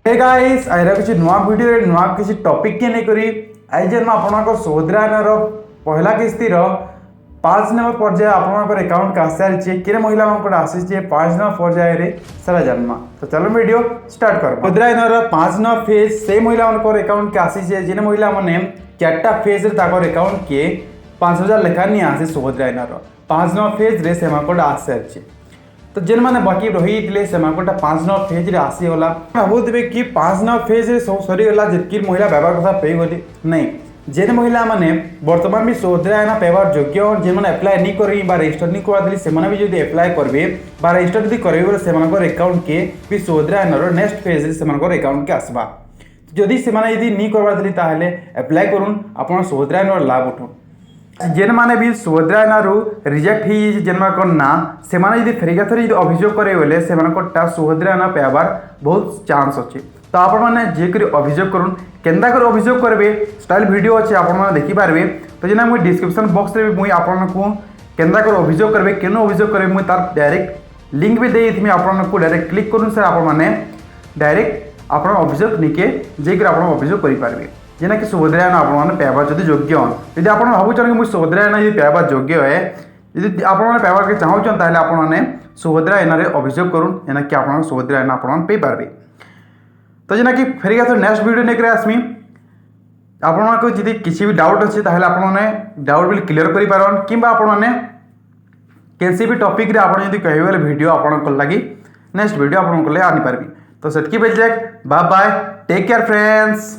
Hey guys आइरा किसी नुआ video रे नुआ किसी टॉपिक के नहीं करी आज जेन आपनकर सोदरायन रो पहला किस्ती रो 5 नंबर पर्याय आपनकर अकाउंट का आसार छे केरे महिला मानकर आसी छे 5 नंबर पर्याय रे सारा जन्मा तो चलो वीडियो स्टार्ट कर सोदरायन रो 5 नंबर फेज से महिला मानकर अकाउंट का आसी छे जेने महिला माने चारटा फेज रे ताकर अकाउंट के 5000 लेखा नि आसी सोदरायन रो 5 नंबर फेज रे से मानकर आसार छे तो जेन माने बाकी रही से 5 नंबर फेज रे आसीगला भावुवे कि 5 नंबर फेज रे सब सरीगला जितकी महिला व्यवहार कथा पेगली नहीं जेन महिला माने वर्तमान भी सोदरायन पेवार योग्य जेन माने अप्लाई नहीं करी बा रजिस्टर नहीं करवा दिली से माने भी जदी अप्लाई करबे बा रजिस्टर जदी करबे बोले से मानकर अकाउंट के भी सोदरायन रो नेक्स्ट फेज रे से मानकर अकाउंट के आसबा जदी से माने यदि नहीं करवा दिली ताहले अप्लाई करूँ आपण सोदरायन रो लाभ उठो जेन माने भी सोदरायन रु रिजेक्ट ही जेन मानकर ना से माने यदि फेरिका थरी यदि अभियोग करे बोले से मानकर टा सोदरायन पेवार बहुत चांस अछि तो आपण माने जे करी अभियोग करूँ केंदा कर अभियोग करबे स्टाइल वीडियो अच्छे आपण माने देखि पारबे तो जेना मुई डिस्क्रिप्शन बॉक्स रे मुई आपण को केंदा कर अभियोग करबे केनो अभियोग करबे मुई तार डायरेक्ट लिंक भी देई थि आपण को डायरेक्ट क्लिक करूँ सर आपण माने डायरेक्ट आपण अभियोग निके जे कर आपण अभियोग करि पारबे जेना कि सोदरायन आपण माने पेवार जदी योग्य हन यदि आपण भाबुछन कि मुई सोदरायन यदि पेवार योग्य है यदि आपण माने पेवार के चाहउछन ताले आपण माने सोदरायन रे अभियोग करूँ जेना कि आपण सोदरायन आपण माने पे पारबे तो जेना कि फेरिका तो नेक्स्ट वीडियो ने करे आसमी आपण को जदी किसी भी डाउट अछि ताले आपण माने डाउट बिल क्लियर करि पारन किबा आपण माने केसी भी टॉपिक रे आपण जदी कहबे वाला वीडियो आपण को लागि नेक्स्ट वीडियो आपण को ले आनी पारबी तो सेटकी बेल जैक bye bye take care friends.